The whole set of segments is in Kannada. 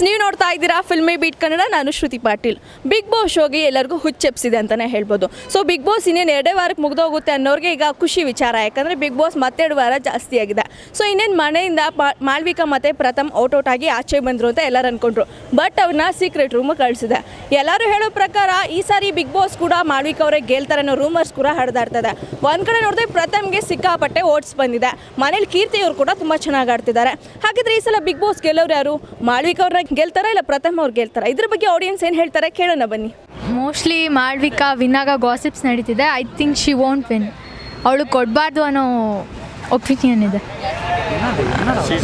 ನೀವು ನೋಡ್ತಾ ಇದ್ದೀರಾ ಫಿಲ್ಮಿ ಬೀಟ್ ಕನ್ನಡ. ನಾನು ಶ್ರುತಿ ಪಾಟೀಲ್. ಬಿಗ್ ಬಾಸ್ ಶೋಗೆ ಎಲ್ಲರಿಗೂ ಹುಚ್ಚೆಪ್ಸಿದೆ ಅಂತಲೇ ಹೇಳ್ಬೋದು. ಸೊ ಬಿಗ್ ಬಾಸ್ ಇನ್ನೇನು 2 ವಾರಕ್ಕೆ ಮುಗ್ದೋಗುತ್ತೆ ಅನ್ನೋರಿಗೆ ಈಗ ಖುಷಿ ವಿಚಾರ, ಯಾಕಂದರೆ ಬಿಗ್ ಬಾಸ್ ಮತ್ತೆ 2 ವಾರ ಜಾಸ್ತಿ ಆಗಿದೆ. ಸೊ ಇನ್ನೇನು ಮನೆಯಿಂದ ಮಾಳ್ವಿಕಾ ಮತ್ತು ಪ್ರಥಮ್ ಔಟ್ ಆಗಿ ಆಚೆ ಬಂದರು ಅಂತ ಎಲ್ಲರೂ ಅಂದ್ಕೊಂಡ್ರು. ಬಟ್ ಅವ್ರನ್ನ ಸೀಕ್ರೆಟ್ ರೂಮಿಗೆ ಕಳಿಸಿದೆ. ಎಲ್ಲರೂ ಹೇಳೋ ಪ್ರಕಾರ ಈ ಸಾರಿ ಬಿಗ್ ಬಾಸ್ ಕೂಡ ಮಾಳ್ವಿಕಾ ಅವರೇ ಗೆಲ್ತಾರೆ ಅನ್ನೋ ರೂಮರ್ಸ್ ಕೂಡ ಹರಿದಾಡ್ತದೆ. ಒಂದು ಕಡೆ ನೋಡಿದ್ರೆ ಪ್ರಥಮ್ಗೆ ಸಿಕ್ಕಾಪಟ್ಟೆ ಓಟ್ಸ್ ಬಂದಿದೆ. ಮನೇಲಿ ಕೀರ್ತಿ ಅವರು ಕೂಡ ತುಂಬ ಚೆನ್ನಾಗಿ ಆಡ್ತಿದ್ದಾರೆ. ಹಾಗಿದ್ರೆ ಈ ಸಲ ಬಿಗ್ ಬಾಸ್ ಗೆಲ್ಲೋರು ಯಾರು? ಮಾಳ್ವಿಕಾ ಅವ್ರನ್ನ ಗೆಲ್ತಾರಾ ಇಲ್ಲ ಪ್ರಥಮ್ ಅವ್ರು ಗೆಲ್ತಾರಾ? ಇದ್ರ ಬಗ್ಗೆ ಆಡಿಯನ್ಸ್ ಏನು ಹೇಳ್ತಾರೆ ಕೇಳೋಣ ಬನ್ನಿ. ಮೋಸ್ಟ್ಲಿ ಮಾಳ್ವಿಕಾ ವಿನ್ನಾಗ ಗಾಸಿಪ್ಸ್ ನಡೀತಿದೆ. I think she won't win. ಅವಳು ಕೊಡಬಾರ್ದು ಅನ್ನೋ ಒಪಿನಿಯನ್ ಇದೆ.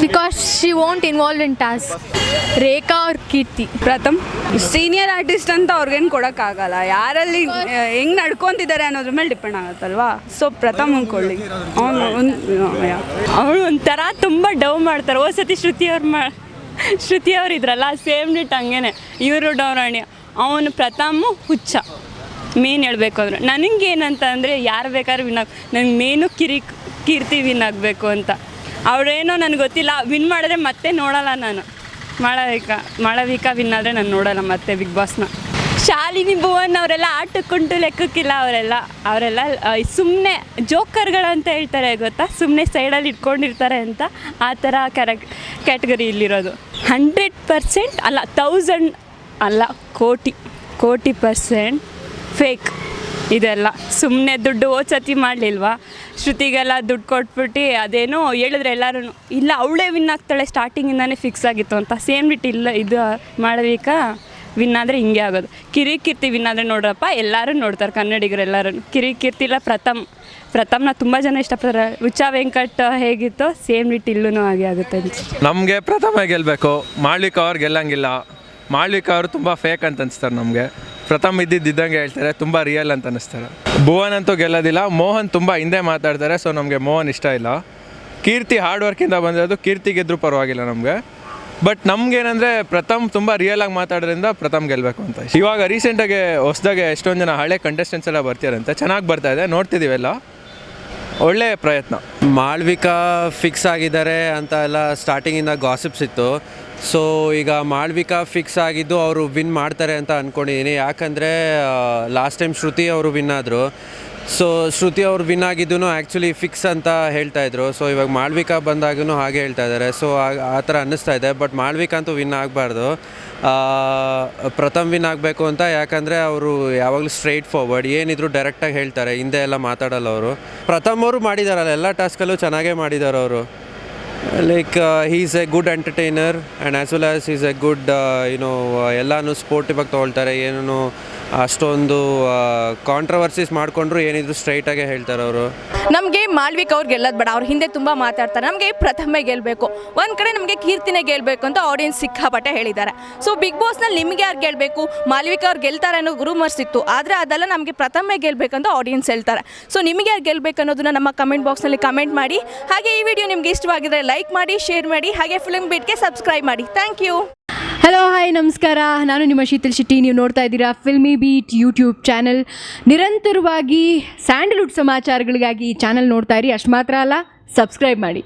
Because she won't involve in task. Rekha ಅವ್ರ ಕೀರ್ತಿ. ಪ್ರಥಮ್ ಸೀನಿಯರ್ ಆರ್ಟಿಸ್ಟ್ ಅಂತ ಅವ್ರಿಗೇನು ಕೊಡೋಕ್ಕಾಗಲ್ಲ. ಯಾರಲ್ಲಿ ಹೆಂಗೆ ನಡ್ಕೊತಿದ್ದಾರೆ ಅನ್ನೋದ್ರ ಮೇಲೆ ಡಿಪೆಂಡ್ ಆಗುತ್ತಲ್ವಾ. ಸೊ ಪ್ರಥಮ್ ಅಂದ್ಕೊಳ್ಳಿ, ಅವಳು ಒಂಥರ ತುಂಬ ಡವ್ ಮಾಡ್ತಾರೆ. ಸತಿ ಶ್ರುತಿ ಅವ್ರು ಇದ್ರಲ್ಲ, ಸೇಮ್ ಡಿಟ್ ಹಂಗೇನೆ ಇವರು ಡೌರಾಣಿ. ಅವನು ಪ್ರಥಮು ಹುಚ್ಚ. ಮೇನ್ ಹೇಳಬೇಕು ಅಂದ್ರೆ ನನಗೇನಂತ ಅಂದರೆ ಯಾರು ಬೇಕಾದ್ರೂ ವಿನ್ ನನಗೆ ಮೇನು ಕೀರ್ತಿ ವಿನ್ ಆಗಬೇಕು ಅಂತ. ಅವಳೇನೋ ನನಗೆ ಗೊತ್ತಿಲ್ಲ. ವಿನ್ ಮಾಡಿದ್ರೆ ಮತ್ತೆ ನೋಡೋಲ್ಲ ನಾನು. ಮಾಳವಿಕಾ ವಿನ್ ಆದರೆ ನಾನು ನೋಡೋಲ್ಲ ಮತ್ತೆ ಬಿಗ್ ಬಾಸ್ನ. ಶಾಲಿನಿ ಭುವನ್ ಅವರೆಲ್ಲ ಆಟಕ್ಕುಂಟು ಲೆಕ್ಕಕ್ಕಿಲ್ಲ. ಅವರೆಲ್ಲ ಸುಮ್ಮನೆ ಜೋಕರ್ಗಳಂತ ಹೇಳ್ತಾರೆ ಗೊತ್ತಾ, ಸುಮ್ಮನೆ ಸೈಡಲ್ಲಿ ಇಟ್ಕೊಂಡಿರ್ತಾರೆ ಅಂತ. ಆ ಥರ ಕ್ಯಾಟಗರಿ ಇಲ್ಲಿರೋದು. 100% ಅಲ್ಲ, 1000 ಅಲ್ಲ, ಕೋಟಿ% ಫೇಕ್ ಇದೆಲ್ಲ. ಸುಮ್ಮನೆ ದುಡ್ಡು ಸತಿ ಮಾಡಲಿಲ್ವಾ, ಶ್ರುತಿಗೆಲ್ಲ ದುಡ್ಡು ಕೊಟ್ಬಿಟ್ಟು ಅದೇನೋ ಹೇಳಿದ್ರೆ ಎಲ್ಲರೂ ಇಲ್ಲ ಅವಳೇ ವಿನ್ ಆಗ್ತಾಳೆ ಸ್ಟಾರ್ಟಿಂಗಿಂದನೇ ಫಿಕ್ಸ್ ಆಗಿತ್ತು ಅಂತ. ಸೇಮ್ ಬಿಟ್ಟು ಇಲ್ಲ, ಇದು ಮಾಳವಿಕಾ ವಿನ್ ಆದರೆ ಹಿಂಗೆ ಆಗೋದು. ಕೀರ್ತಿ ವಿನ್ ಆದರೆ ನೋಡ್ರಪ್ಪ ಎಲ್ಲರೂ ನೋಡ್ತಾರೆ, ಕನ್ನಡಿಗರು ಎಲ್ಲರೂ. ಕೀರ್ತಿ ಇಲ್ಲ ಪ್ರಥಮ್ನ ತುಂಬ ಜನ ಇಷ್ಟಪಡ್ತಾರೆ. ಹುಚ್ಚ ವೆಂಕಟ್ ಹೇಗಿತ್ತೋ ಸೇಮ್ ಬಿಟ್ಟು ಇಲ್ಲೂ ಹಾಗೆ ಆಗುತ್ತೆ. ನಮಗೆ ಪ್ರಥಮ ಗೆಲ್ಲಬೇಕು. ಮಾಳ್ವಿಕಾ ಅವ್ರು ಗೆಲ್ಲಂಗಿಲ್ಲ. ಮಾಳ್ವಿಕಾ ಅವರು ತುಂಬ ಫೇಕ್ ಅಂತ ಅನಿಸ್ತಾರೆ ನಮಗೆ. ಪ್ರಥಮ್ ಇದ್ದಂಗೆ ಹೇಳ್ತಾರೆ, ತುಂಬ ರಿಯಲ್ ಅಂತ ಅನ್ನಿಸ್ತಾರೆ. ಭುವನ್ ಅಂತೂ ಗೆಲ್ಲೋದಿಲ್ಲ. ಮೋಹನ್ ತುಂಬ ಹಿಂದೆ ಮಾತಾಡ್ತಾರೆ, ಸೊ ನಮಗೆ ಮೋಹನ್ ಇಷ್ಟ ಇಲ್ಲ. ಕೀರ್ತಿ ಹಾರ್ಡ್ ವರ್ಕಿಂದ ಬಂದಿರೋದು, ಕೀರ್ತಿ ಗೆದ್ದರೂ ಪರವಾಗಿಲ್ಲ ನಮಗೆ. ಬಟ್ ನಮಗೇನಂದರೆ ಪ್ರಥಮ್ ತುಂಬ ರಿಯಲಾಗಿ ಮಾತಾಡೋದ್ರಿಂದ ಪ್ರಥಮ್ ಗೆಲ್ಲಬೇಕು ಅಂತ. ಇವಾಗ ರೀಸೆಂಟಾಗಿ ಹೊಸದಾಗೆ ಎಷ್ಟೊಂದು ಜನ ಹಳೆ ಕಂಟೆಸ್ಟೆಂಟ್ಸ್ ಎಲ್ಲ ಬರ್ತಿರಂತೆ, ಚೆನ್ನಾಗಿ ಬರ್ತಾಯಿದೆ, ನೋಡ್ತಿದ್ದೀವೆಲ್ಲ. ಒಳ್ಳೆಯ ಪ್ರಯತ್ನ. ಮಾಳ್ವಿಕಾ ಫಿಕ್ಸ್ ಆಗಿದ್ದಾರೆ ಅಂತ ಎಲ್ಲ ಸ್ಟಾರ್ಟಿಂಗಿಂದ ಗಾಸಿಪ್ಸ್ ಇತ್ತು. ಸೊ ಈಗ ಮಾಳ್ವಿಕಾ ಫಿಕ್ಸ್ ಆಗಿದ್ದು ಅವರು ವಿನ್ ಮಾಡ್ತಾರೆ ಅಂತ ಅಂದ್ಕೊಂಡಿದ್ದೀನಿ. ಯಾಕಂದರೆ ಲಾಸ್ಟ್ ಟೈಮ್ ಶ್ರುತಿ ಅವರು ವಿನ್ ಆದರು. ಸೊ ಶ್ರುತಿ ಅವರು ವಿನ್ ಆಗಿದ್ದೂ ಆ್ಯಕ್ಚುಲಿ ಫಿಕ್ಸ್ ಅಂತ ಹೇಳ್ತಾಯಿದ್ರು. ಸೊ ಇವಾಗ ಮಾಳ್ವಿಕಾ ಬಂದಾಗೂ ಹಾಗೆ ಹೇಳ್ತಾ ಇದ್ದಾರೆ. ಸೊ ಆ ಥರ ಅನ್ನಿಸ್ತಾ ಇದೆ. ಬಟ್ ಮಾಳ್ವಿಕಾ ಅಂತೂ ವಿನ್ ಆಗಬಾರ್ದು, ಪ್ರಥಮ್ ವಿನ್ ಆಗಬೇಕು ಅಂತ. ಯಾಕಂದರೆ ಅವರು ಯಾವಾಗಲೂ ಸ್ಟ್ರೈಟ್ ಫಾರ್ವರ್ಡ್, ಏನಿದ್ರು ಡೈರೆಕ್ಟಾಗಿ ಹೇಳ್ತಾರೆ, ಹಿಂದೆ ಎಲ್ಲ ಮಾತಾಡಲ್ಲ ಅವರು. ಪ್ರಥಮ್ ಅವರು ಮಾಡಿದಾರಲ್ಲ ಎಲ್ಲ ಟಾಸ್ಕಲ್ಲೂ ಚೆನ್ನಾಗೇ ಮಾಡಿದ್ದಾರೆ ಅವರು. Like he is A good entertainer and as well as is A good ಎಲ್ಲನೂ ಸ್ಪೋರ್ಟಿವಾಗಿ ತೊಗೊಳ್ತಾರೆ. ಏನೂ ಅಷ್ಟೊಂದು ಕಾಂಟ್ರವರ್ಸೀಸ್ ಮಾಡಿಕೊಂಡ್ರು ಏನಿದ್ರು ಸ್ಟ್ರೈಟಾಗೆ ಹೇಳ್ತಾರೆ ಅವರು. ನಮಗೆ ಮಾಳ್ವಿಕಾ ಅವ್ರು ಗೆಲ್ಲೋದು ಬೇಡ, ಅವ್ರ ಹಿಂದೆ ತುಂಬ ಮಾತಾಡ್ತಾರೆ. ನಮಗೆ ಪ್ರಥಮೇ ಗೆಲ್ಲಬೇಕು. ಒಂದು ಕಡೆ ನಮಗೆ ಕೀರ್ತಿನೇ ಗೆಲ್ಲಬೇಕು ಅಂತ ಆಡಿಯನ್ಸ್ ಸಿಕ್ಕಾಪಟ್ಟೆ ಹೇಳಿದ್ದಾರೆ. ಸೊ ಬಿಗ್ ಬಾಸ್ನಲ್ಲಿ ನಿಮಗೆ ಯಾರು ಗೆಲ್ಲಬೇಕು? ಮಾಳ್ವಿಕಾ ಅವ್ರು ಗೆಲ್ತಾರೆ ಅನ್ನೋ ರೂಮರ್ಸ್ ಇತ್ತು, ಆದರೆ ಅದೆಲ್ಲ ನಮಗೆ ಪ್ರಥಮೇ ಗೆಲ್ಲಬೇಕಂತ ಆಡಿಯನ್ಸ್ ಹೇಳ್ತಾರೆ. ಸೊ ನಿಮಗೆ ಯಾರು ಗೆಲ್ಲಬೇಕು ಅನ್ನೋದನ್ನ ನಮ್ಮ ಕಮೆಂಟ್ ಬಾಕ್ಸ್ನಲ್ಲಿ ಕಮೆಂಟ್ ಮಾಡಿ. ಹಾಗೆ ಈ ವಿಡಿಯೋ ನಿಮಗೆ ಇಷ್ಟವಾಗಿದ್ದರೆ ಲೈಕ್ ಮಾಡಿ, ಶೇರ್ ಮಾಡಿ, ಹಾಗೆ ಫಿಲ್ಮ್ ಬೀಟ್ಗೆ ಸಬ್ಸ್ಕ್ರೈಬ್ ಮಾಡಿ. Thank you. ಹಲೋ, ಹಾಯ್, ನಮಸ್ಕಾರ. ನಾನು ನಿಮ್ಮ ಶೀತಲ್ ಶೆಟ್ಟಿ. ನೀವು ನೋಡ್ತಾ ಇದ್ದೀರಾ ಫಿಲ್ಮಿ ಬೀಟ್ ಯೂಟ್ಯೂಬ್ ಚಾನಲ್. ನಿರಂತರವಾಗಿ ಸ್ಯಾಂಡಲ್ವುಡ್ ಸಮಾಚಾರಗಳಿಗಾಗಿ ಈ ಚಾನಲ್ ನೋಡ್ತಾ ಇರಿ. ಅಷ್ಟು ಮಾತ್ರ ಅಲ್ಲ, ಸಬ್ಸ್ಕ್ರೈಬ್ ಮಾಡಿ.